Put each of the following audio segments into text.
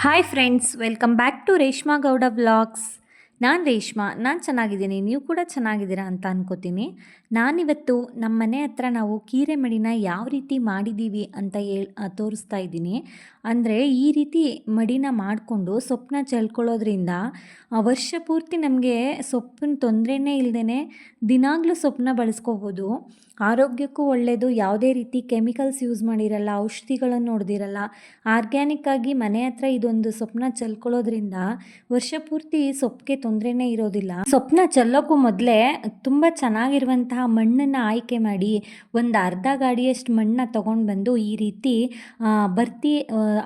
Hi friends, welcome back to Reshma Gowda vlogs. ನಾನು ರೇಷ್ಮಾ. ನಾನು ಚೆನ್ನಾಗಿದ್ದೀನಿ, ನೀವು ಕೂಡ ಚೆನ್ನಾಗಿದ್ದೀರಾ ಅಂತ ಅನ್ಕೋತೀನಿ. ನಾನಿವತ್ತು ನಮ್ಮ ಮನೆ ಹತ್ರ ನಾವು ಕೀರೆ ಮಡಿನ ಯಾವ ರೀತಿ ಮಾಡಿದ್ದೀವಿ ಅಂತ ತೋರಿಸ್ತಾ ಇದ್ದೀನಿ. ಅಂದರೆ ಈ ರೀತಿ ಮಡಿನ ಮಾಡಿಕೊಂಡು ಸೊಪ್ಪನ್ನ ಚೆಲ್ಕೊಳ್ಳೋದ್ರಿಂದ ವರ್ಷ ಪೂರ್ತಿ ನಮಗೆ ಸೊಪ್ಪಿನ ತೊಂದರೆನೇ ಇಲ್ಲದೇ ದಿನಾಗಲೂ ಸೊಪ್ಪನ್ನ ಬಳಸ್ಕೋಬೋದು. ಆರೋಗ್ಯಕ್ಕೂ ಒಳ್ಳೆಯದು, ಯಾವುದೇ ರೀತಿ ಕೆಮಿಕಲ್ಸ್ ಯೂಸ್ ಮಾಡಿರಲ್ಲ, ಔಷಧಿಗಳನ್ನು ಹೊಡೆದಿರಲ್ಲ. ಆರ್ಗ್ಯಾನಿಕ್ಕಾಗಿ ಮನೆ ಹತ್ರ ಇದೊಂದು ಸೊಪ್ಪನ್ನ ಚೆಲ್ಕೊಳ್ಳೋದ್ರಿಂದ ವರ್ಷ ಪೂರ್ತಿ ಸೊಪ್ಪಿಗೆ ತೊಂದರೆನೇ ಇರೋದಿಲ್ಲ. ಸೊಪ್ಪನ್ನ ಚೆಲ್ಲೋಕ್ಕೂ ಮೊದಲೇ ತುಂಬ ಚೆನ್ನಾಗಿರುವಂತಹ ಮಣ್ಣನ್ನು ಆಯ್ಕೆ ಮಾಡಿ ಒಂದು ಅರ್ಧ ಗಾಡಿಯಷ್ಟು ಮಣ್ಣನ್ನ ತೊಗೊಂಡು ಬಂದು ಈ ರೀತಿ ಬರ್ತಿ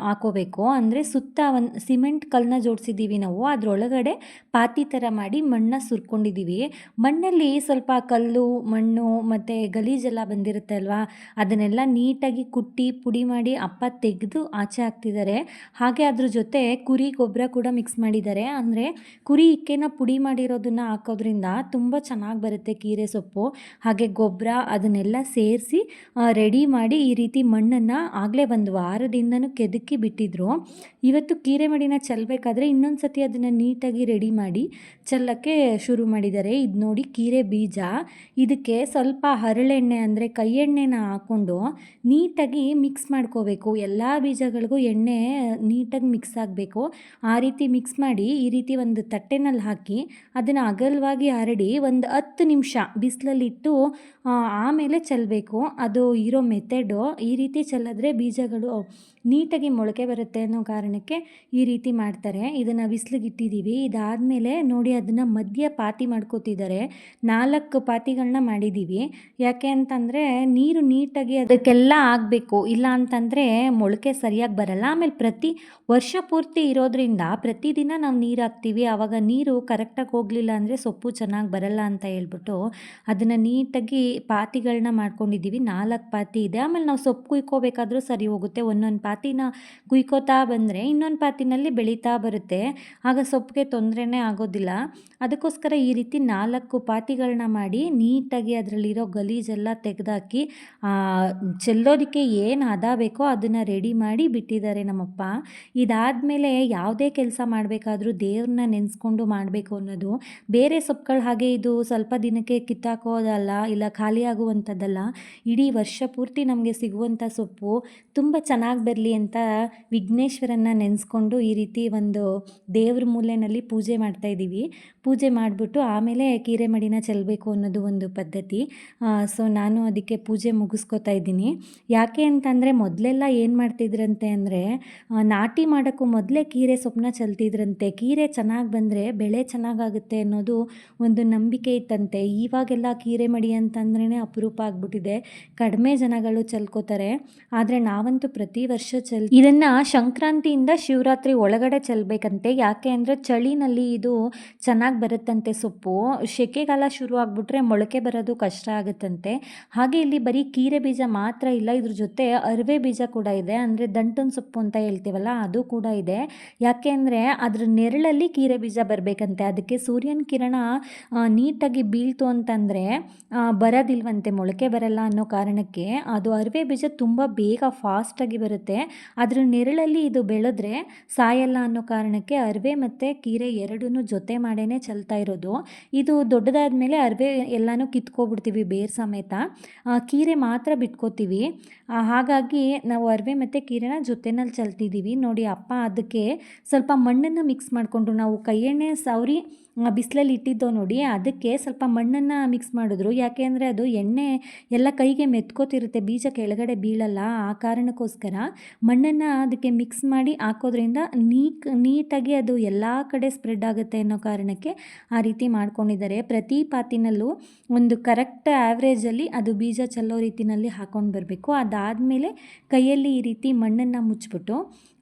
ಹಾಕೋಬೇಕು. ಅಂದರೆ ಸುತ್ತ ಒಂದು ಸಿಮೆಂಟ್ ಕಲ್ಲನ್ನ ಜೋಡಿಸಿದ್ದೀವಿ ನಾವು, ಅದರೊಳಗಡೆ ಪಾತಿ ಥರ ಮಾಡಿ ಮಣ್ಣನ್ನ ಸುರ್ಕೊಂಡಿದ್ದೀವಿ. ಮಣ್ಣಲ್ಲಿ ಸ್ವಲ್ಪ ಕಲ್ಲು ಮಣ್ಣು ಮತ್ತು ಗಲೀಜೆಲ್ಲ ಬಂದಿರುತ್ತೆ ಅಲ್ವಾ, ಅದನ್ನೆಲ್ಲ ನೀಟಾಗಿ ಕುಟ್ಟಿ ಪುಡಿ ಮಾಡಿ ಅಪ್ಪ ತೆಗೆದು ಆಚೆ ಹಾಕ್ತಿದ್ದಾರೆ. ಹಾಗೆ ಅದ್ರ ಜೊತೆ ಕುರಿ ಗೊಬ್ಬರ ಕೂಡ ಮಿಕ್ಸ್ ಮಾಡಿದ್ದಾರೆ. ಅಂದರೆ ಕುರಿ ಇಕ್ಕೆನ ಪುಡಿ ಮಾಡಿರೋದನ್ನು ಹಾಕೋದ್ರಿಂದ ತುಂಬ ಚೆನ್ನಾಗಿ ಬರುತ್ತೆ ಕೀರೆ ಸೊಪ್ಪು. ಹಾಗೆ ಗೊಬ್ಬರ ಅದನ್ನೆಲ್ಲ ಸೇರಿಸಿ ರೆಡಿ ಮಾಡಿ ಈ ರೀತಿ ಮಣ್ಣನ್ನು ಆಗಲೇ ಒಂದು ವಾರದಿಂದನೂ ಕೆದಕಿ ಬಿಟ್ಟಿದ್ರು. ಇವತ್ತು ಕೀರೆ ಮಡಿನ ಚೆಲ್ಲಬೇಕಾದ್ರೆ ಇನ್ನೊಂದು ಸತಿ ಅದನ್ನು ನೀಟಾಗಿ ರೆಡಿ ಮಾಡಿ ಚೆಲ್ಲಕ್ಕೆ ಶುರು ಮಾಡಿದ್ದಾರೆ. ಇದು ನೋಡಿ ಕೀರೆ ಬೀಜ. ಇದಕ್ಕೆ ಸ್ವಲ್ಪ ಹರಳೆಣ್ಣೆ ಅಂದರೆ ಕೈ ಎಣ್ಣೆನ ಹಾಕ್ಕೊಂಡು ನೀಟಾಗಿ ಮಿಕ್ಸ್ ಮಾಡ್ಕೋಬೇಕು. ಎಲ್ಲ ಬೀಜಗಳಿಗೂ ಎಣ್ಣೆ ನೀಟಾಗಿ ಮಿಕ್ಸ್ ಆಗಬೇಕು. ಆ ರೀತಿ ಮಿಕ್ಸ್ ಮಾಡಿ ಈ ರೀತಿ ಒಂದು ತಟ್ಟೆನಲ್ಲಿ ಹಾಕಿ ಅದನ್ನು ಅಗಲವಾಗಿ ಹರಡಿ ಒಂದು 10 ನಿಮಿಷ ಬಿಸಿಲಲ್ಲಿಟ್ಟು ಆಮೇಲೆ ಚೆಲ್ಲಬೇಕು. ಅದು ಇರೋ ಮೆಥಡು. ಈ ರೀತಿ ಚೆಲ್ಲಿದ್ರೆ ಬೀಜಗಳು ನೀಟಾಗಿ ಮೊಳಕೆ ಬರುತ್ತೆ ಅನ್ನೋ ಕಾರಣಕ್ಕೆ ಈ ರೀತಿ ಮಾಡ್ತಾರೆ. ಇದನ್ನು ಬಿಸಿಲಿಗೆ ಇಟ್ಟಿದ್ದೀವಿ. ಇದಾದಮೇಲೆ ನೋಡಿ ಅದನ್ನು ಮಧ್ಯ ಪಾತಿ ಮಾಡ್ಕೋತಿದ್ದಾರೆ. 4 ಪಾತಿಗಳನ್ನ ಮಾಡಿದ್ದೀವಿ. ಯಾಕೆ ಅಂತಂದರೆ ನೀರು ನೀಟಾಗಿ ಅದಕ್ಕೆಲ್ಲ ಆಗಬೇಕು, ಇಲ್ಲ ಅಂತಂದರೆ ಮೊಳಕೆ ಸರಿಯಾಗಿ ಬರಲ್ಲ. ಆಮೇಲೆ ಪ್ರತಿ ವರ್ಷ ಪೂರ್ತಿ ಇರೋದ್ರಿಂದ ಪ್ರತಿದಿನ ನಾವು ನೀರು ಹಾಕ್ತೀವಿ. ಆವಾಗ ನೀರು ಕರೆಕ್ಟಾಗಿ ಹೋಗಲಿಲ್ಲ ಅಂದರೆ ಸೊಪ್ಪು ಚೆನ್ನಾಗಿ ಬರಲ್ಲ ಅಂತ ಹೇಳ್ಬಿಟ್ಟು ಅದನ್ನು ನೀಟಾಗಿ ಪಾತಿಗಳನ್ನ ಮಾಡ್ಕೊಂಡಿದ್ದೀವಿ. 4 ಪಾತಿ ಇದೆ. ಆಮೇಲೆ ನಾವು ಸೊಪ್ಪು ಕುಯ್ಕೋಬೇಕಾದ್ರೂ ಸರಿ ಹೋಗುತ್ತೆ. ಒಂದೊಂದು ಪಾತಿನ ಕುಯ್ಕೋತಾ ಬಂದರೆ ಇನ್ನೊಂದು ಪಾತಿನಲ್ಲಿ ಬೆಳೀತಾ ಬರುತ್ತೆ. ಆಗ ಸೊಪ್ಪಿಗೆ ತೊಂದರೆನೇ ಆಗೋದಿಲ್ಲ. ಅದಕ್ಕೋಸ್ಕರ ಈ ರೀತಿ 4 ಪಾತಿಗಳನ್ನ ಮಾಡಿ ನೀಟಾಗಿ ಅದರಲ್ಲಿರೋ ಗಲೀಜೆಲ್ಲ ತೆಗೆದಾಕಿ ಚೆಲ್ಲೋದಕ್ಕೆ ಏನು ಹದ ಬೇಕೋ ಅದನ್ನು ರೆಡಿ ಮಾಡಿ ಬಿಟ್ಟಿದ್ದಾರೆ ನಮ್ಮಪ್ಪ. ಇದಾದಮೇಲೆ ಯಾವುದೇ ಕೆಲಸ ಮಾಡಬೇಕಾದ್ರೂ ದೇವ್ರನ್ನ ನೆನೆಸ್ಕೊಂಡು ಮಾಡಬೇಕು ಅನ್ನೋದು. ಬೇರೆ ಸೊಪ್ಪುಗಳು ಹಾಗೆ ಇದು ಸ್ವಲ್ಪ ದಿನಕ್ಕೆ ಕಿತ್ತಾಕೋದಲ್ಲ, ಇಲ್ಲ ಖಾಲಿ ಆಗುವಂಥದ್ದಲ್ಲ. ಇಡೀ ವರ್ಷ ಪೂರ್ತಿ ನಮಗೆ ಸಿಗುವಂಥ ಸೊಪ್ಪು ತುಂಬ ಚೆನ್ನಾಗಿ ಬರಲಿ ಅಂತ ವಿಘ್ನೇಶ್ವರನ್ನ ನೆನೆಸ್ಕೊಂಡು ಈ ರೀತಿ ಒಂದು ದೇವ್ರ ಮೂಲೆಯಲ್ಲಿ ಪೂಜೆ ಮಾಡ್ತಾಯಿದ್ದೀವಿ. ಪೂಜೆ ಮಾಡಿಬಿಟ್ಟು ಆಮೇಲೆ ಕೀರೆ ಮಡಿನ ಚೆಲ್ಲಬೇಕು ಅನ್ನೋದು ಒಂದು ಪದ್ಧತಿ. ಸೊ ನಾನು ಅದಕ್ಕೆ ಪೂಜೆ ಮುಗಿಸ್ಕೊತಾ ಇದ್ದೀನಿ. ಯಾಕೆ ಅಂತಂದರೆ ಮೊದಲೆಲ್ಲ ಏನು ಮಾಡ್ತಿದ್ರಂತೆ ಅಂದರೆ ನಾಟಿ ಮಾಡೋಕ್ಕೂ ಮೊದಲೇ ಕೀರೆ ಸೊಪ್ಪನ್ನ ಚೆಲ್ತಿದ್ರಂತೆ. ಕೀರೆ ಚೆನ್ನಾಗಿ ಬಂದರೆ ಬೆಳೆ ಚೆನ್ನಾಗಾಗುತ್ತೆ ಅನ್ನೋದು ಒಂದು ನಂಬಿಕೆ ಇತ್ತಂತೆ. ಇವಾಗೆಲ್ಲ ಕೀರೆ ಮಡಿ ಅಂತಂದ್ರೇ ಅಪರೂಪ ಆಗಿಬಿಟ್ಟಿದೆ. ಕಡಿಮೆ ಜನಗಳು ಚೆಲ್ಕೋತಾರೆ. ಆದರೆ ನಾವಂತೂ ಪ್ರತಿ ವರ್ಷ ಇದನ್ನು ಸಂಕ್ರಾಂತಿಯಿಂದ ಶಿವರಾತ್ರಿ ಒಳಗಡೆ ಚೆಲ್ಲಬೇಕಂತೆ. ಯಾಕೆ ಅಂದರೆ ಚಳಿನಲ್ಲಿ ಇದು ಚೆನ್ನಾಗಿ ಬರುತ್ತಂತೆ ಸೊಪ್ಪು. ಸೆಕೆಗಾಲ ಶುರು ಆಗಿಬಿಟ್ರೆ ಮೊಳಕೆ ಬರೋದು ಕಷ್ಟ ಆಗುತ್ತಂತೆ. ಹಾಗೆ ಇಲ್ಲಿ ಬರೀ ಕೀರೆ ಬೀಜ ಮಾತ್ರ ಇಲ್ಲ, ಇದ್ರ ಜೊತೆ ಅರಿವೆ ಬೀಜ ಕೂಡ ಇದೆ. ಅಂದರೆ ದಂಟನ ಸೊಪ್ಪು ಅಂತ ಹೇಳ್ತೀವಲ್ಲ, ಅದು ಕೂಡ ಇದೆ. ಯಾಕೆ ಅಂದರೆ ಅದ್ರ ನೆರಳಲ್ಲಿ ಕೀರೆ ಬೀಜ ಬರಬೇಕಂತೆ. ಅದಕ್ಕೆ ಸೂರ್ಯನ ಕಿರಣ ನೀಟಾಗಿ ಬೀಳ್ತು ಅಂತಂದರೆ ಬರೋದಿಲ್ವಂತೆ, ಮೊಳಕೆ ಬರಲ್ಲ ಅನ್ನೋ ಕಾರಣಕ್ಕೆ. ಅದು ಅರಿವೆ ಬೀಜ ತುಂಬ ಬೇಗ ಫಾಸ್ಟಾಗಿ ಬರುತ್ತೆ. ಅದ್ರ ನೆರಳಲ್ಲಿ ಇದು ಬೆಳೆದ್ರೆ ಸಾಯಲ್ಲ ಅನ್ನೋ ಕಾರಣಕ್ಕೆ ಅರಿವೆ ಮತ್ತು ಕೀರೆ ಎರಡನ್ನೂ ಜೊತೆ ಮಾಡೇ ಚೆಲ್ತಾ ಇರೋದು. ಇದು ದೊಡ್ಡದಾದ ಮೇಲೆ ಅರಿವೆ ಎಲ್ಲನೂ ಕಿತ್ಕೊಬಿಡ್ತೀವಿ ಬೇರ್ ಸಮೇತ, ಕೀರೆ ಮಾತ್ರ ಬಿಟ್ಕೋತೀವಿ. ಹಾಗಾಗಿ ನಾವು ಅರಿವೆ ಮತ್ತು ಕೀರೆನ ಜೊತೆನಲ್ಲಿ ಚೆಲ್ತಿದ್ದೀವಿ. ನೋಡಿ ಅಪ್ಪ ಅದಕ್ಕೆ ಸ್ವಲ್ಪ ಮಣ್ಣನ್ನು ಮಿಕ್ಸ್ ಮಾಡಿಕೊಂಡ್ರು. ನಾವು ಕೈ ಎಣ್ಣೆ ಸವರಿ ಬಿಸಿಲಲ್ಲಿ ಇಟ್ಟಿದ್ದೋ ನೋಡಿ, ಅದಕ್ಕೆ ಸ್ವಲ್ಪ ಮಣ್ಣನ್ನು ಮಿಕ್ಸ್ ಮಾಡಿದ್ರು. ಯಾಕೆ ಅಂದರೆ ಅದು ಎಣ್ಣೆ ಎಲ್ಲ ಕೈಗೆ ಮೆತ್ಕೋತಿರುತ್ತೆ, ಬೀಜ ಕೆಳಗಡೆ ಬೀಳಲ್ಲ. ಆ ಕಾರಣಕ್ಕೋಸ್ಕರ ಮಣ್ಣನ್ನು ಅದಕ್ಕೆ ಮಿಕ್ಸ್ ಮಾಡಿ ಹಾಕೋದ್ರಿಂದ ನೀಟಾಗಿ ಅದು ಎಲ್ಲ ಕಡೆ ಸ್ಪ್ರೆಡ್ ಆಗುತ್ತೆ ಅನ್ನೋ ಕಾರಣಕ್ಕೆ ಆ ರೀತಿ ಮಾಡ್ಕೊಂಡಿದ್ದಾರೆ. ಪ್ರತಿ ಪಾತಿನಲ್ಲೂ ಒಂದು ಕರೆಕ್ಟ್ ಆ್ಯಾವ್ರೇಜಲ್ಲಿ ಅದು ಬೀಜ ಚೆಲ್ಲೋ ರೀತಿಯಲ್ಲಿ ಹಾಕ್ಕೊಂಡು ಬರಬೇಕು. ಅದಾದಮೇಲೆ ಕೈಯಲ್ಲಿ ಈ ರೀತಿ ಮಣ್ಣನ್ನು ಮುಚ್ಚಿಬಿಟ್ಟು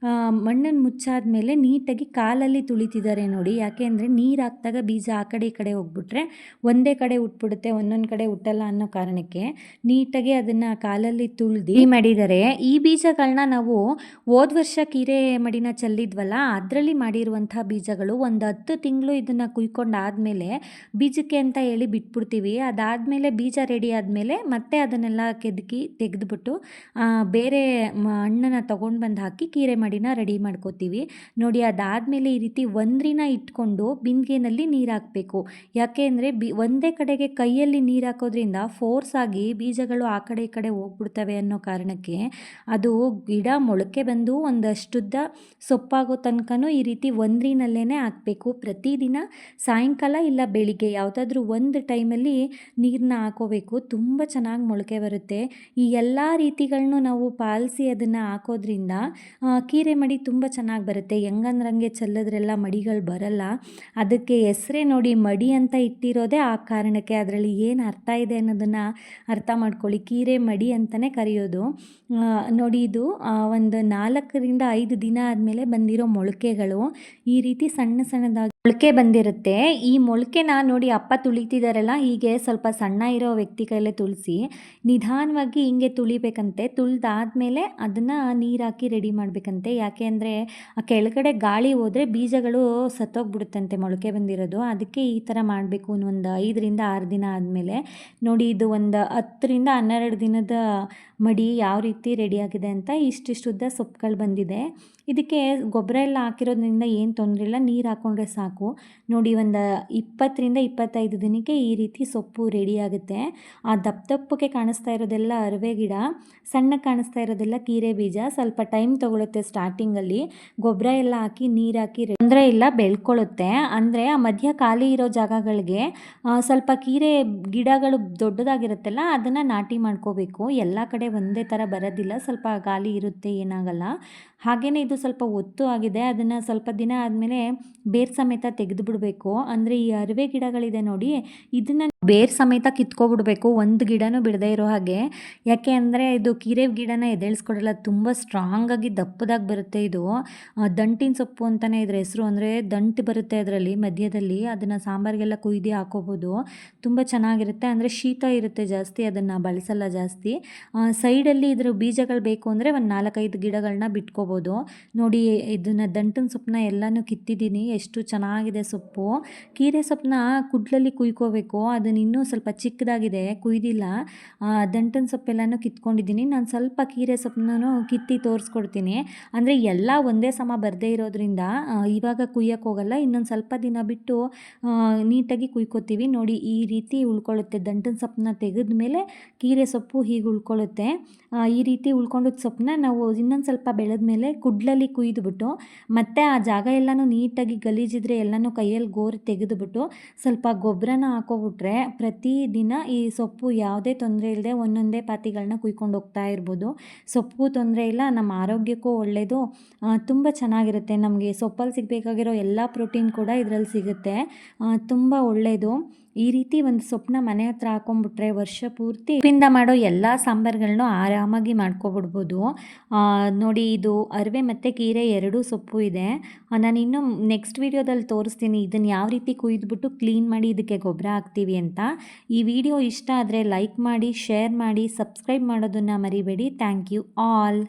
ಮಣ್ಣನ್ನು ಮುಚ್ಚಾದ್ಮೇಲೆ ನೀಟಾಗಿ ಕಾಲಲ್ಲಿ ತುಳಿತಿದ್ದಾರೆ ನೋಡಿ. ಯಾಕೆ ಅಂದರೆ ನೀರು ಹಾಕಿದಾಗ ಬೀಜ ಆ ಕಡೆ ಈ ಕಡೆ ಹೋಗ್ಬಿಟ್ರೆ ಒಂದೇ ಕಡೆ ಉಟ್ಬಿಡುತ್ತೆ, ಒಂದೊಂದು ಕಡೆ ಹುಟ್ಟಲ್ಲ ಅನ್ನೋ ಕಾರಣಕ್ಕೆ ನೀಟಾಗಿ ಅದನ್ನು ಕಾಲಲ್ಲಿ ತುಳಿದು ಮಾಡಿದ್ದಾರೆ. ಈ ಬೀಜಗಳನ್ನ ನಾವು ಹೋದ ವರ್ಷ ಕೀರೆ ಮಡಿನ ಚೆಲ್ಲಿದ್ವಲ್ಲ, ಅದರಲ್ಲಿ ಮಾಡಿರುವಂಥ ಬೀಜಗಳು. ಒಂದು 10 ತಿಂಗಳು ಇದನ್ನು ಕುಯ್ಕೊಂಡಾದಮೇಲೆ ಬೀಜಕ್ಕೆ ಅಂತ ಹೇಳಿ ಬಿಟ್ಬಿಡ್ತೀವಿ. ಅದಾದಮೇಲೆ ಬೀಜ ರೆಡಿ ಆದಮೇಲೆ ಮತ್ತೆ ಅದನ್ನೆಲ್ಲ ಕೆದಕಿ ತೆಗೆದುಬಿಟ್ಟು ಬೇರೆ ಹಣ್ಣನ್ನು ತೊಗೊಂಡು ಬಂದು ಹಾಕಿ ಕೀರೆ ಮಡಿ ಮಾಡಿನ ರೆಡಿ ಮಾಡ್ಕೋತೀವಿ. ನೋಡಿ ಅದಾದಮೇಲೆ ಈ ರೀತಿ ಒಂದ್ರಿನ ಇಟ್ಕೊಂಡು ಬಿಂದಿಗೆನಲ್ಲಿ ನೀರು ಹಾಕಬೇಕು. ಯಾಕೆ ಅಂದರೆ ಒಂದೇ ಕಡೆಗೆ ಕೈಯಲ್ಲಿ ನೀರು ಹಾಕೋದ್ರಿಂದ ಫೋರ್ಸ್ ಆಗಿ ಬೀಜಗಳು ಆ ಕಡೆ ಈ ಕಡೆ ಹೋಗ್ಬಿಡ್ತವೆ ಅನ್ನೋ ಕಾರಣಕ್ಕೆ ಅದು ಗಿಡ ಮೊಳಕೆ ಬಂದು ಒಂದಷ್ಟುದ್ದ ಸೊಪ್ಪಾಗೋ ತನಕನೂ ಈ ರೀತಿ ಒಂದ್ರಿನಲ್ಲೇ ಹಾಕಬೇಕು. ಪ್ರತಿದಿನ ಸಾಯಂಕಾಲ ಇಲ್ಲ ಬೆಳಿಗ್ಗೆ ಯಾವುದಾದ್ರೂ ಒಂದು ಟೈಮಲ್ಲಿ ನೀರನ್ನ ಹಾಕೋಬೇಕು. ತುಂಬ ಚೆನ್ನಾಗಿ ಮೊಳಕೆ ಬರುತ್ತೆ. ಈ ಎಲ್ಲ ರೀತಿಗಳನ್ನೂ ನಾವು ಪಾಲಿಸಿ ಅದನ್ನು ಹಾಕೋದ್ರಿಂದ ಕೀರೆ ಮಡಿ ತುಂಬ ಚೆನ್ನಾಗಿ ಬರುತ್ತೆ. ಹೆಂಗಂದ್ರಂಗೆ ಚೆಲ್ಲಿದ್ರೆಲ್ಲ ಮಡಿಗಳು ಬರಲ್ಲ. ಅದಕ್ಕೆ ಹೆಸರೇ ನೋಡಿ ಮಡಿ ಅಂತ ಇಟ್ಟಿರೋದೇ ಆ ಕಾರಣಕ್ಕೆ. ಅದರಲ್ಲಿ ಏನು ಅರ್ಥ ಇದೆ ಅನ್ನೋದನ್ನು ಅರ್ಥ ಮಾಡ್ಕೊಳ್ಳಿ. ಕೀರೆ ಮಡಿ ಅಂತಲೇ ಕರೆಯೋದು. ನೋಡಿ ಇದು ಒಂದು 4ರಿಂದ 5 ದಿನ ಆದಮೇಲೆ ಬಂದಿರೋ ಮೊಳಕೆಗಳು ಈ ರೀತಿ ಸಣ್ಣ ಸಣ್ಣದಾಗಿ ಮೊಳಕೆ ಬಂದಿರುತ್ತೆ. ಈ ಮೊಳಕೆನ ನೋಡಿ ಅಪ್ಪ ತುಳಿತಿದ್ದಾರಲ್ಲ, ಹೀಗೆ ಸ್ವಲ್ಪ ಸಣ್ಣ ಇರೋ ವ್ಯಕ್ತಿ ಕೈಲೇ ತುಳಿಸಿ ನಿಧಾನವಾಗಿ ಹಿಂಗೆ ತುಳಿಬೇಕಂತೆ. ತುಳಿದಾದ್ಮೇಲೆ ಅದನ್ನು ನೀರು ಹಾಕಿ ರೆಡಿ ಮಾಡಬೇಕಂತೆ. ಯಾಕೆ ಅಂದರೆ ಆ ಕೆಳಗಡೆ ಗಾಳಿ ಹೋದರೆ ಬೀಜಗಳು ಸತ್ತೋಗ್ಬಿಡುತ್ತಂತೆ ಮೊಳಕೆ ಬಂದಿರೋದು. ಅದಕ್ಕೆ ಈ ಥರ ಮಾಡಬೇಕು. ಒಂದು 5ರಿಂದ 6 ದಿನ ಆದಮೇಲೆ ನೋಡಿ ಇದು ಒಂದು 10ರಿಂದ 12 ದಿನದ ಮಡಿ ಯಾವ ರೀತಿ ರೆಡಿಯಾಗಿದೆ ಅಂತ. ಇಷ್ಟಿಷ್ಟುದ್ದ ಸೊಪ್ಪುಗಳು ಬಂದಿದೆ. ಇದಕ್ಕೆ ಗೊಬ್ಬರ ಎಲ್ಲ ಹಾಕಿರೋದ್ರಿಂದ ಏನು ತೊಂದರೆ ಇಲ್ಲ, ನೀರು ಹಾಕ್ಕೊಂಡ್ರೆ ಸಾಕು. ನೋಡಿ ಒಂದು 20ರಿಂದ 25 ದಿನಕ್ಕೆ ಈ ರೀತಿ ಸೊಪ್ಪು ರೆಡಿ ಆಗುತ್ತೆ. ಆ ದಪ್ಪಗೆ ಕಾಣಿಸ್ತಾ ಇರೋದೆಲ್ಲ ಅರಿವೆ ಗಿಡ, ಸಣ್ಣ ಕಾಣಿಸ್ತಾ ಇರೋದೆಲ್ಲ ಕೀರೆ ಬೀಜ. ಸ್ವಲ್ಪ ಟೈಮ್ ತೊಗೊಳುತ್ತೆ ಸ್ಟಾರ್ಟಿಂಗಲ್ಲಿ. ಗೊಬ್ಬರ ಎಲ್ಲ ಹಾಕಿ ನೀರು ಹಾಕಿ ತೊಂದರೆ ಇಲ್ಲ, ಬೆಳ್ಕೊಳ್ಳುತ್ತೆ. ಅಂದರೆ ಆ ಮಧ್ಯ ಖಾಲಿ ಇರೋ ಜಾಗಗಳಿಗೆ ಸ್ವಲ್ಪ ಕೀರೆ ಗಿಡಗಳು ದೊಡ್ಡದಾಗಿರುತ್ತಲ್ಲ ಅದನ್ನು ನಾಟಿ ಮಾಡ್ಕೋಬೇಕು. ಎಲ್ಲ ಕಡೆ ಒಂದೇ ಥರ ಬರೋದಿಲ್ಲ, ಸ್ವಲ್ಪ ಗಾಳಿ ಇರುತ್ತೆ, ಏನಾಗಲ್ಲ. ಹಾಗೆಯೇ ಇದು ಸ್ವಲ್ಪ ಒತ್ತು ಆಗಿದೆ. ಅದನ್ನು ಸ್ವಲ್ಪ ದಿನ ಆದಮೇಲೆ ಬೇರು ಸಮೇತ ತೆಗೆದು ಬಿಡಬೇಕು. ಅಂದರೆ ಈ ಅರಿವೆ ಗಿಡಗಳಿದೆ ನೋಡಿ, ಇದನ್ನು ಬೇರು ಸಮೇತ ಕಿತ್ಕೊಬಿಡ್ಬೇಕು, ಒಂದು ಗಿಡನೂ ಬಿಡದೇ ಇರೋ ಹಾಗೆ. ಯಾಕೆ ಅಂದರೆ ಇದು ಕೀರೆ ಗಿಡನ ಎದ್ದೇಳಿಸ್ಕೊಡಲ್ಲ, ತುಂಬ ಸ್ಟ್ರಾಂಗಾಗಿ ದಪ್ಪದಾಗಿ ಬರುತ್ತೆ. ಇದು ದಂಟಿನ ಸೊಪ್ಪು ಅಂತಲೇ ಇದ್ರ ಹೆಸರು. ಅಂದರೆ ದಂಟು ಬರುತ್ತೆ ಅದರಲ್ಲಿ ಮಧ್ಯದಲ್ಲಿ. ಅದನ್ನು ಸಾಂಬಾರಿಗೆಲ್ಲ ಕುಯ್ದು ಹಾಕೋಬೋದು, ತುಂಬ ಚೆನ್ನಾಗಿರುತ್ತೆ. ಅಂದರೆ ಶೀತ ಇರುತ್ತೆ ಜಾಸ್ತಿ, ಅದನ್ನು ಬಳಸಲ್ಲ ಜಾಸ್ತಿ. ಸೈಡಲ್ಲಿ ಇದ್ರ ಬೀಜಗಳು ಬೇಕು ಅಂದರೆ ಒಂದು 4-5 ಗಿಡಗಳನ್ನ ಬಿಟ್ಕೋಬೋದು. ನೋಡಿ ಇದನ್ನು ದಂಟಿನ ಸೊಪ್ಪನ್ನ ಎಲ್ಲನೂ ಕಿತ್ತಿದ್ದೀನಿ. ಎಷ್ಟು ಚೆನ್ನಾಗಿದೆ ಸೊಪ್ಪು. ಕೀರೆ ಸೊಪ್ಪನ್ನ ಕುಡ್ಲಲ್ಲಿ ಕುಯ್ಕೋಬೇಕು. ಅದನ್ನು ಇನ್ನೂ ಸ್ವಲ್ಪ ಚಿಕ್ಕದಾಗಿದೆ, ಕುಯ್ದಿಲ್ಲ. ದಂಟಿನ ಸೊಪ್ಪೆಲ್ಲನೂ ಕಿತ್ಕೊಂಡಿದ್ದೀನಿ. ನಾನು ಸ್ವಲ್ಪ ಕೀರೆ ಸೊಪ್ಪನ್ನು ಕಿತ್ತಿ ತೋರಿಸ್ಕೊಡ್ತೀನಿ. ಅಂದರೆ ಎಲ್ಲ ಒಂದೇ ಸಮ ಬರದೇ ಇರೋದ್ರಿಂದ ಇವಾಗ ಕುಯ್ಯಕ್ಕೆ ಹೋಗಲ್ಲ, ಇನ್ನೊಂದು ಸ್ವಲ್ಪ ದಿನ ಬಿಟ್ಟು ನೀಟಾಗಿ ಕುಯ್ಕೋತೀವಿ. ನೋಡಿ ಈ ರೀತಿ ಉಳ್ಕೊಳ್ಳುತ್ತೆ. ದಂಟಿನ ಸೊಪ್ಪನ್ನ ತೆಗೆದ ಮೇಲೆ ಕೀರೆ ಸೊಪ್ಪು ಹೀಗೆ ಉಳ್ಕೊಳ್ಳುತ್ತೆ. ಈ ರೀತಿ ಉಳ್ಕೊಂಡಿದ್ದ ಸೊಪ್ಪನ್ನ ನಾವು ಇನ್ನೊಂದು ಸ್ವಲ್ಪ ಬೆಳೆದ ಮೇಲೆ ಕುಡ್ಲಲ್ಲಿ ಕುಯ್ದುಬಿಟ್ಟು ಮತ್ತೆ ಆ ಜಾಗ ಎಲ್ಲನೂ ನೀಟಾಗಿ ಗಲೀಜಿದ್ರೆ ಎಲ್ಲನೂ ಕೈಯಲ್ಲಿ ಗೋರು ತೆಗೆದುಬಿಟ್ಟು ಸ್ವಲ್ಪ ಗೊಬ್ಬರನ ಹಾಕೋಬಿಟ್ರೆ ಪ್ರತಿದಿನ ಈ ಸೊಪ್ಪು ಯಾವುದೇ ತೊಂದರೆ ಇಲ್ಲದೆ ಒಂದೊಂದೇ ಪಾತಿಗಳನ್ನ ಕುಯ್ಕೊಂಡು ಹೋಗ್ತಾ ಇರ್ಬೋದು. ಸೊಪ್ಪು ತೊಂದರೆ ಇಲ್ಲ, ನಮ್ಮ ಆರೋಗ್ಯಕ್ಕೂ ಒಳ್ಳೆಯದು, ತುಂಬ ಚೆನ್ನಾಗಿರುತ್ತೆ. ನಮಗೆ ಸೊಪ್ಪಲ್ಲಿ ಸಿಗಬೇಕಾಗಿರೋ ಎಲ್ಲ ಪ್ರೋಟೀನ್ ಕೂಡ ಇದರಲ್ಲಿ ಸಿಗುತ್ತೆ, ತುಂಬ ಒಳ್ಳೆಯದು. ಈ ರೀತಿ ಒಂದು ಸೊಪ್ಪನ್ನ ಮನೆ ಹತ್ರ ಹಾಕೊಂಡ್ಬಿಟ್ರೆ ವರ್ಷ ಪೂರ್ತಿ ಉಪ್ಪಿಂದ ಮಾಡೋ ಎಲ್ಲ ಸಾಂಬಾರುಗಳನ್ನೂ ಆರಾಮಾಗಿ ಮಾಡ್ಕೊಬಿಡ್ಬೋದು. ನೋಡಿ ಇದು ಅರಿವೆ ಮತ್ತು ಕೀರೆ ಎರಡೂ ಸೊಪ್ಪು ಇದೆ. ನಾನು ಇನ್ನೂ ನೆಕ್ಸ್ಟ್ ವೀಡಿಯೋದಲ್ಲಿ ತೋರಿಸ್ತೀನಿ ಇದನ್ನು ಯಾವ ರೀತಿ ಕುಯ್ದುಬಿಟ್ಟು ಕ್ಲೀನ್ ಮಾಡಿ ಇದಕ್ಕೆ ಗೊಬ್ಬರ ಹಾಕ್ತೀವಿ ಅಂತ. ಈ ವಿಡಿಯೋ ಇಷ್ಟ ಆದರೆ ಲೈಕ್ ಮಾಡಿ, ಶೇರ್ ಮಾಡಿ, ಸಬ್ಸ್ಕ್ರೈಬ್ ಮಾಡೋದನ್ನು ಮರಿಬೇಡಿ. Thank you all.